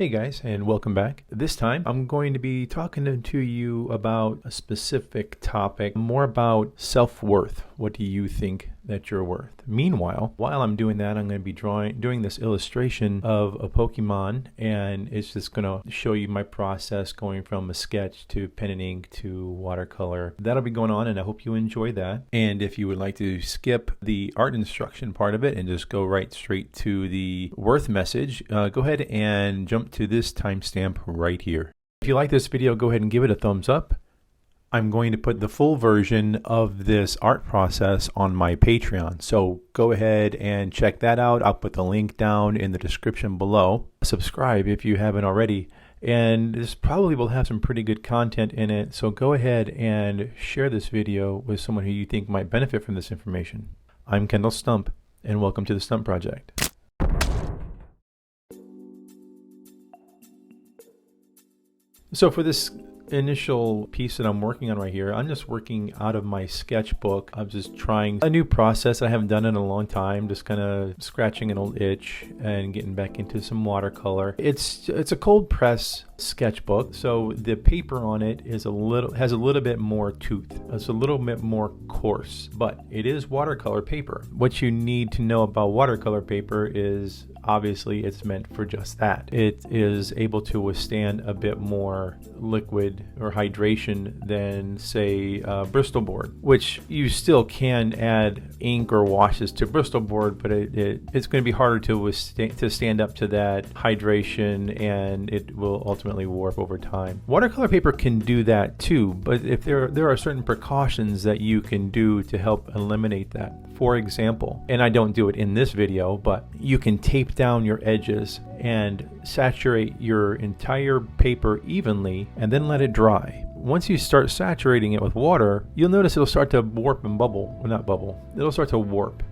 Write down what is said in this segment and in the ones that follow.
Hey guys, and welcome back. This time I'm going to be talking to you about a specific topic, more about self-worth. What do you think that you're worth? Meanwhile, while I'm doing that, I'm going to be doing this illustration of a Pokemon, and it's just going to show you my process going from a sketch to pen and ink to watercolor. That'll be going on, and I hope you enjoy that. And if you would like to skip the art instruction part of it and just go right straight to the worth message, go ahead and jump to this timestamp right here. If you like this video, go ahead and give it a thumbs up. I'm going to put the full version of this art process on my Patreon, so go ahead and check that out. I'll put the link down in the description below. Subscribe if you haven't already, and this probably will have some pretty good content in it, so go ahead and share this video with someone who you think might benefit from this information. I'm Kendall Stump, and welcome to the Stump Project. So for this initial piece that I'm working on right here, I'm just working out of my sketchbook. I'm just trying a new process I haven't done in a long time, just kind of scratching an old itch and getting back into some watercolor. It's a cold press sketchbook, so the paper on it has a little bit more tooth. It's a little bit more coarse, but it is watercolor paper. What you need to know about watercolor paper is obviously it's meant for just that. It is able to withstand a bit more liquid or hydration than say Bristol board, which you still can add ink or washes to Bristol board, but it's going to be harder to stand up to that hydration, and it will ultimately warp over time. Watercolor paper can do that too, but if there are certain precautions that you can do to help eliminate that. For example, and I don't do it in this video, but you can tape down your edges and saturate your entire paper evenly and then let it dry. Once you start saturating it with water, you'll notice it'll start to warp and bubble. Well, not bubble. It'll start to warp.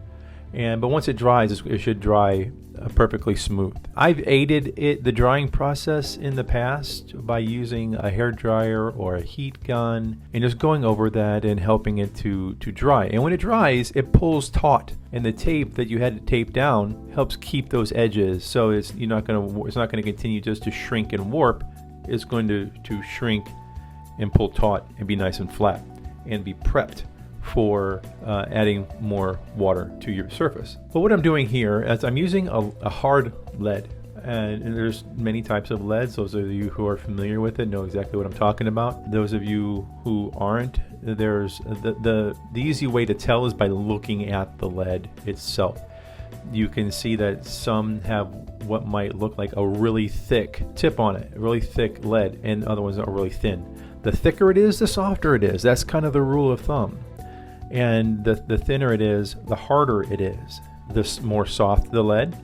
But once it dries, it should dry perfectly smooth. I've aided the drying process in the past by using a hair dryer or a heat gun and just going over that and helping it to dry. And when it dries, it pulls taut, and the tape that you had to tape down helps keep those edges. So it's not going to continue just to shrink and warp. It's going to shrink and pull taut and be nice and flat and be prepped for adding more water to your surface. But what I'm doing here is I'm using a hard lead, and there's many types of leads. Those of you who are familiar with it know exactly what I'm talking about. Those of you who aren't, there's the easy way to tell is by looking at the lead itself. You can see that some have what might look like a really thick tip on it, a really thick lead, and other ones are really thin. The thicker it is, the softer it is. That's kind of the rule of thumb. And the thinner it is, the harder it is. The more soft the lead,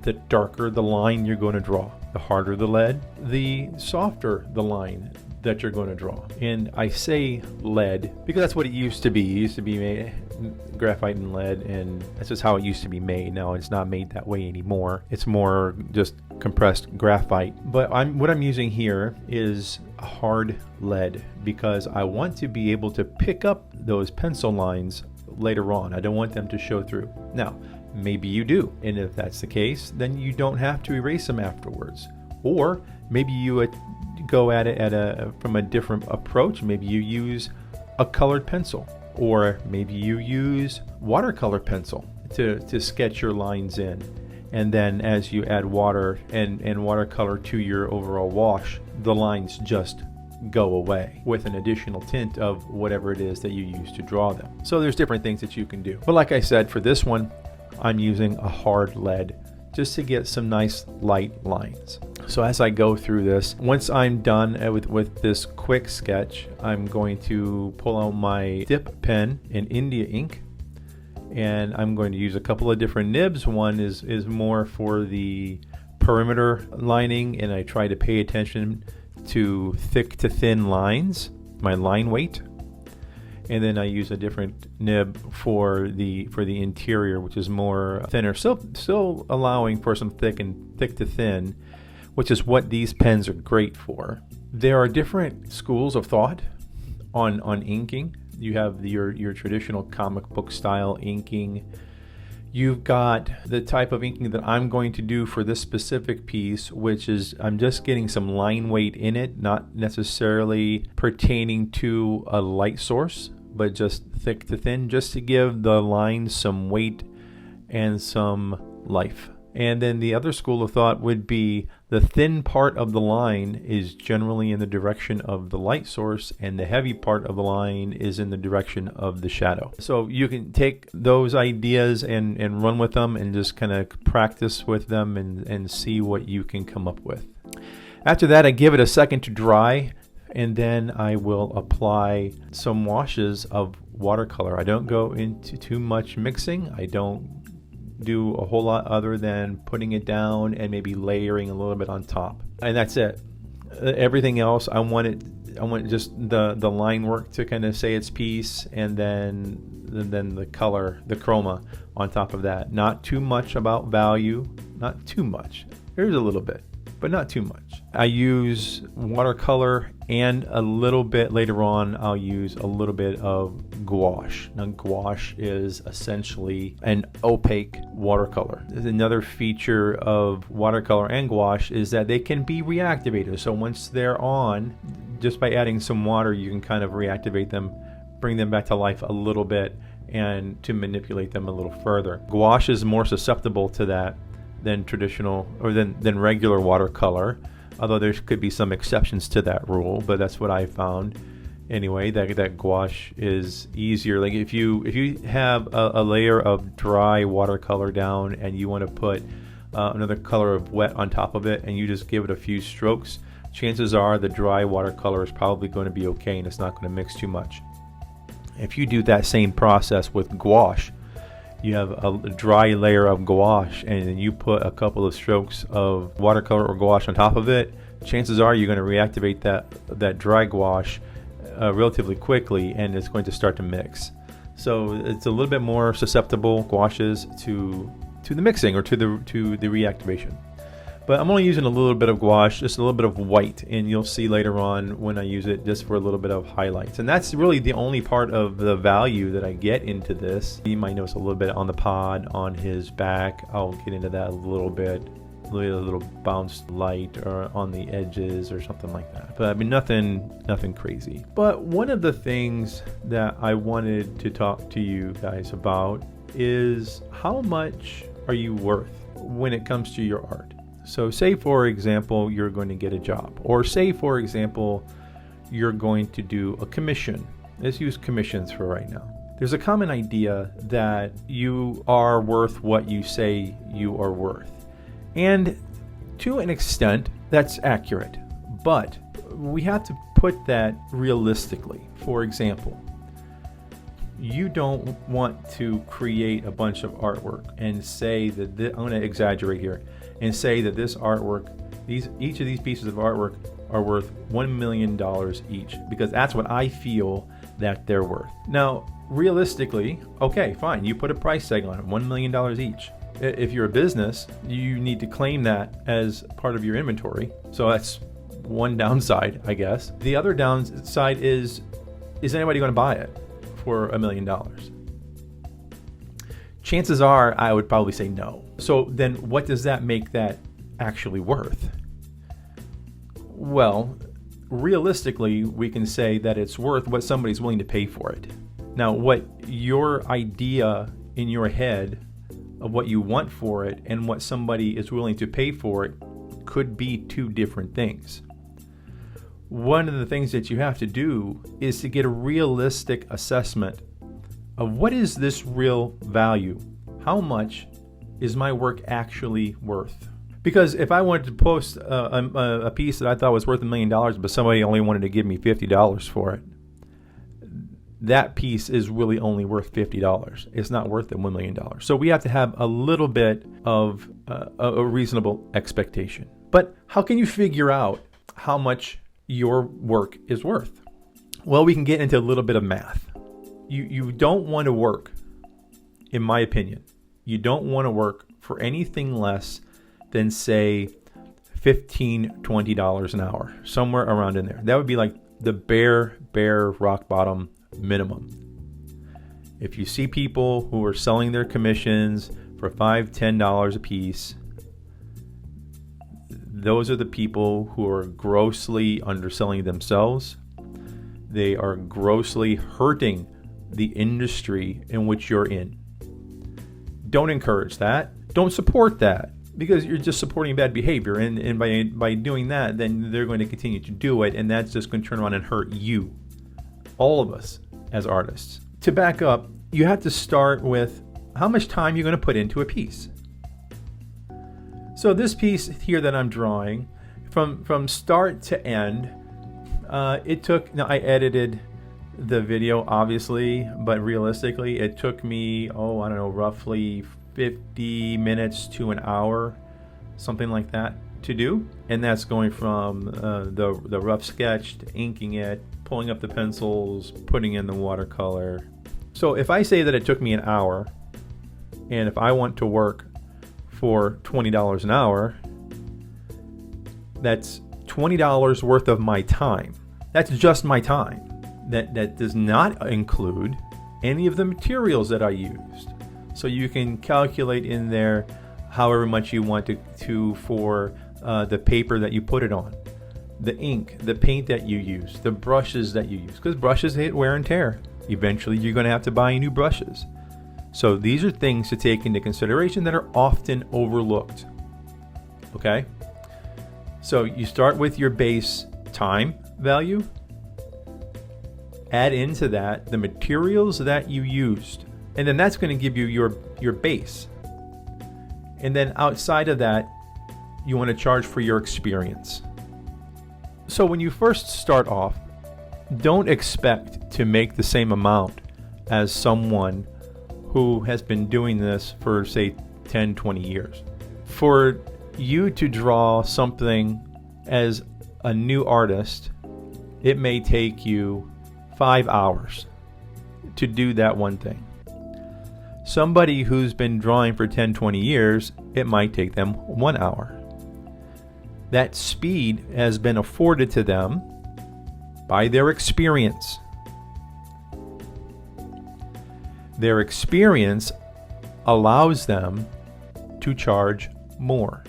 the darker the line you're going to draw. The harder the lead, the softer the line that you're going to draw. And I say lead because that's what it used to be. It used to be made graphite and lead, and that's just how it used to be made. Now it's not made that way anymore. It's more just compressed graphite. But what I'm using here is a hard lead because I want to be able to pick up those pencil lines later on. I don't want them to show through. Now, maybe you do, and if that's the case, then you don't have to erase them afterwards. Or maybe you go at it from a different approach. Maybe you use a colored pencil, or maybe you use watercolor pencil to sketch your lines in. And then as you add water and watercolor to your overall wash, the lines just go away with an additional tint of whatever it is that you use to draw them. So there's different things that you can do. But like I said, for this one, I'm using a hard lead just to get some nice light lines. So as I go through this, once I'm done with this quick sketch, I'm going to pull out my dip pen in India ink, and I'm going to use a couple of different nibs. One is more for the perimeter lining, and I try to pay attention to thick to thin lines, my line weight. And then I use a different nib for the interior, which is more thinner, still allowing for some thick to thin, which is what these pens are great for. There are different schools of thought on inking. You have your traditional comic book style inking. You've got the type of inking that I'm going to do for this specific piece, which is I'm just getting some line weight in it, not necessarily pertaining to a light source, but just thick to thin, just to give the lines some weight and some life. And then the other school of thought would be the thin part of the line is generally in the direction of the light source, and the heavy part of the line is in the direction of the shadow. So you can take those ideas and run with them and just kind of practice with them and see what you can come up with. After that, I give it a second to dry, and then I will apply some washes of watercolor. I don't go into too much mixing. I don't do a whole lot other than putting it down and maybe layering a little bit on top, and that's it. Everything else, I want just the line work to kind of say its piece, and then the color, the chroma on top of that. Not too much about value, not too much. There's a little bit, but not too much. I use watercolor, and a little bit later on I'll use a little bit of gouache. Now gouache is essentially an opaque watercolor. Another feature of watercolor and gouache is that they can be reactivated. So once they're on, just by adding some water, you can kind of reactivate them, bring them back to life a little bit, and to manipulate them a little further. Gouache is more susceptible to that than traditional or than regular watercolor, although there could be some exceptions to that rule, but that's what I found anyway, that gouache is easier. Like if you have a layer of dry watercolor down and you want to put another color of wet on top of it, and you just give it a few strokes, chances are the dry watercolor is probably going to be okay and it's not going to mix too much. If you do that same process with gouache, you have a dry layer of gouache and then you put a couple of strokes of watercolor or gouache on top of it, chances are you're going to reactivate that dry gouache relatively quickly, and it's going to start to mix. So it's a little bit more susceptible, gouaches, to the mixing or to the reactivation. But I'm only using a little bit of gouache, just a little bit of white, and you'll see later on when I use it just for a little bit of highlights. And that's really the only part of the value that I get into this. You might notice a little bit on the pod, on his back. I'll get into that a little bit. A little bounced light or on the edges or something like that. But I mean, nothing crazy. But one of the things that I wanted to talk to you guys about is how much are you worth when it comes to your art? So say, for example, you're going to get a job, or say, for example, you're going to do a commission. Let's use commissions for right now. There's a common idea that you are worth what you say you are worth. And to an extent, that's accurate. But we have to put that realistically. For example, you don't want to create a bunch of artwork and say that I'm going to exaggerate here and say that this artwork, each of these pieces of artwork are worth $1 million each, because that's what I feel that they're worth. Now, realistically, okay, fine, you put a price tag on it, $1 million each. If you're a business, you need to claim that as part of your inventory. So that's one downside, I guess. The other downside is anybody going to buy it for $1 million? Chances are I would probably say no. So then what does that make that actually worth? Well, realistically, we can say that it's worth what somebody's willing to pay for it. Now, what your idea in your head of what you want for it and what somebody is willing to pay for it could be two different things. One of the things that you have to do is to get a realistic assessment of what is this real value? How much is my work actually worth? Because if I wanted to post a piece that I thought was worth $1 million, but somebody only wanted to give me $50 for it, that piece is really only worth $50. It's not worth the $1 million. So we have to have a little bit of a reasonable expectation. But how can you figure out how much your work is worth? Well, we can get into a little bit of math. You don't want to work, in my opinion, you don't want to work for anything less than, say, $15, $20 an hour, somewhere around in there. That would be like the bare rock bottom minimum. If you see people who are selling their commissions for $5, $10 a piece. Those are the people who are grossly underselling themselves. They are grossly hurting the industry in which you're in. Don't encourage that. Don't support that, because you're just supporting bad behavior. And by doing that, then they're going to continue to do it, and that's just going to turn around and hurt you. All of us as artists. To back up, you have to start with how much time you're going to put into a piece. So this piece here that I'm drawing, from start to end, it took, now I edited the video obviously, but realistically it took me, I don't know, roughly 50 minutes to an hour, something like that to do. And that's going from the rough sketch to inking it, pulling up the pencils, putting in the watercolor. So if I say that it took me an hour, and if I want to work for $20 an hour, that's $20 worth of my time. That's just my time. That does not include any of the materials that I used. So you can calculate in there however much you want to for the paper that you put it on, the ink, the paint that you use, the brushes that you use, because brushes hit wear and tear. Eventually you're going to have to buy new brushes. So these are things to take into consideration that are often overlooked. Okay? So you start with your base time value. Add into that the materials that you used. And then that's going to give you your base. And then outside of that, you want to charge for your experience. So when you first start off, don't expect to make the same amount as someone who has been doing this for, say, 10, 20 years. For you to draw something as a new artist, it may take you 5 hours to do that one thing. Somebody who's been drawing for 10, 20 years, it might take them 1 hour. That speed has been afforded to them by their experience. Their experience allows them to charge more.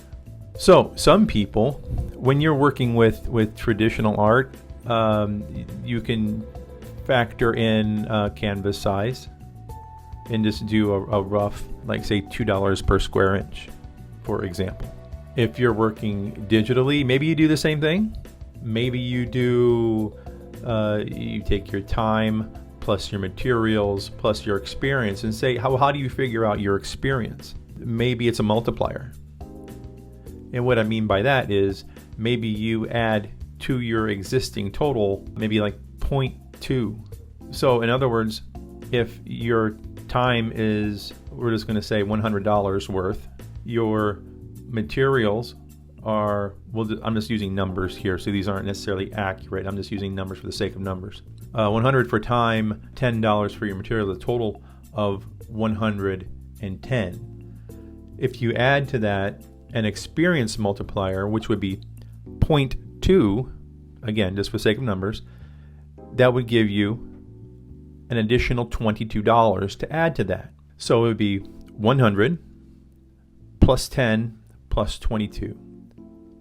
So some people, when you're working with traditional art, you can factor in canvas size and just do a rough, like say $2 per square inch, for example. If you're working digitally, maybe you do the same thing. Maybe you do, you take your time plus your materials plus your experience and say, how do you figure out your experience? Maybe it's a multiplier. And what I mean by that is maybe you add to your existing total, maybe like 0.2. So in other words, if your time is, we're just going to say $100 worth, your materials are, I'm just using numbers here, so these aren't necessarily accurate. I'm just using numbers for the sake of numbers. 100 for time, $10 for your material, a total of 110. If you add to that an experience multiplier, which would be 0.2, again, just for the sake of numbers, that would give you an additional $22 to add to that. So it would be 100 plus 10 plus 22.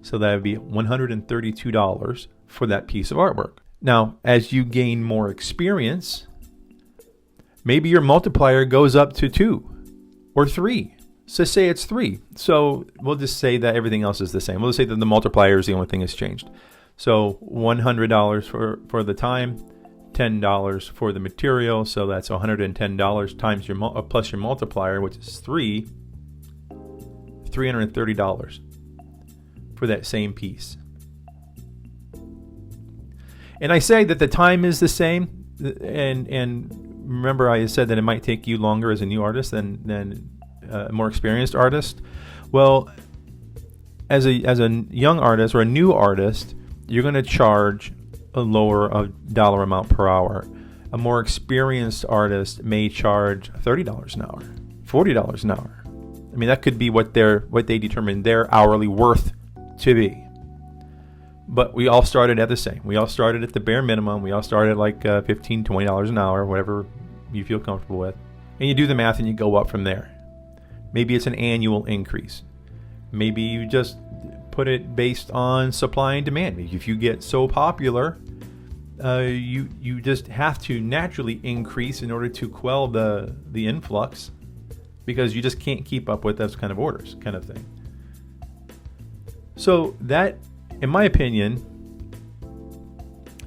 So that would be $132 for that piece of artwork. Now, as you gain more experience, maybe your multiplier goes up to 2 or 3. So say it's 3. So we'll just say that everything else is the same. We'll just say that the multiplier is the only thing that's changed. So $100 for the time, $10 for the material. So that's $110 times your plus your multiplier, which is 3, $330 for that same piece. And I say that the time is the same, and remember I said that it might take you longer as a new artist than a more experienced artist. Well, as a young artist or a new artist, you're going to charge a lower dollar amount per hour. A more experienced artist may charge $30 an hour, $40 an hour. I mean, that could be what they determine their hourly worth to be. But we all started at the same. We all started at the bare minimum. We all started like $15, $20 an hour, whatever you feel comfortable with. And you do the math and you go up from there. Maybe it's an annual increase. Maybe you just put it based on supply and demand. If you get so popular, you just have to naturally increase in order to quell the influx, because you just can't keep up with those kind of orders, kind of thing. So that, in my opinion,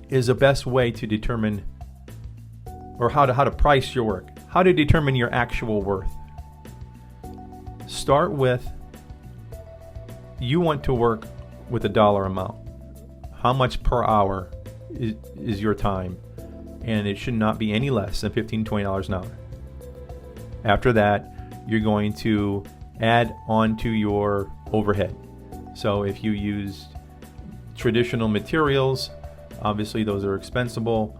is the best way to determine, or how to price your work, how to determine your actual worth. Start with, you want to work with a dollar amount. How much per hour is your time? And it should not be any less than $15, $20 an hour. After that, you're going to add on to your overhead. So if you use traditional materials, obviously those are expensible.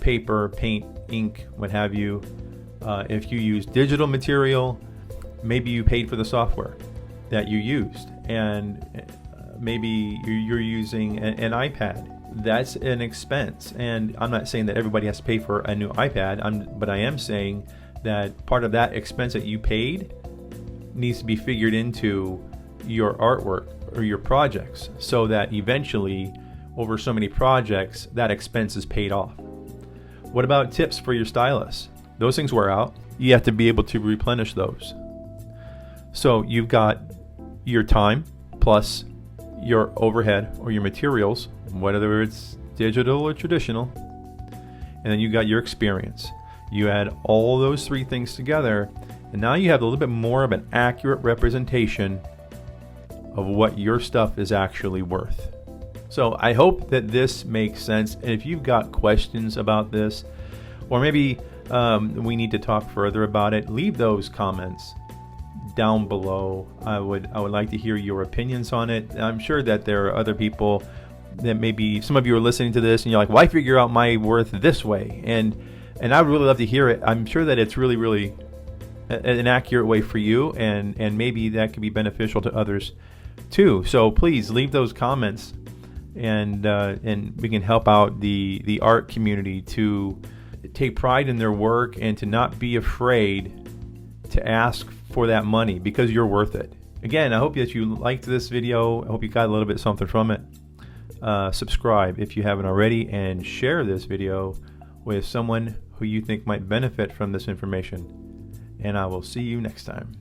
Paper, paint, ink, what have you. If you use digital material, maybe you paid for the software that you used, and maybe you're using an iPad. That's an expense, and I'm not saying that everybody has to pay for a new iPad, but I am saying that part of that expense that you paid needs to be figured into your artwork or your projects, so that eventually, over so many projects, that expense is paid off. What about tips for your stylus? Those things wear out. You have to be able to replenish those. So you've got your time plus your overhead or your materials, whether it's digital or traditional, and then you got your experience. You add all those three things together, and now you have a little bit more of an accurate representation of what your stuff is actually worth. So I hope that this makes sense, and if you've got questions about this, or maybe we need to talk further about it, leave those comments down below. I would like to hear your opinions on it. I'm sure that there are other people that maybe some of you are listening to this and you're like, well, I figure out my worth this way, and I would really love to hear it. I'm sure that it's really an accurate way for you, and maybe that could be beneficial to others too. So please leave those comments, and we can help out the art community to take pride in their work and to not be afraid to ask for that money, because you're worth it. Again, I hope that you liked this video. I hope you got a little bit something from it. Subscribe if you haven't already, and share this video with someone who you think might benefit from this information. And I will see you next time.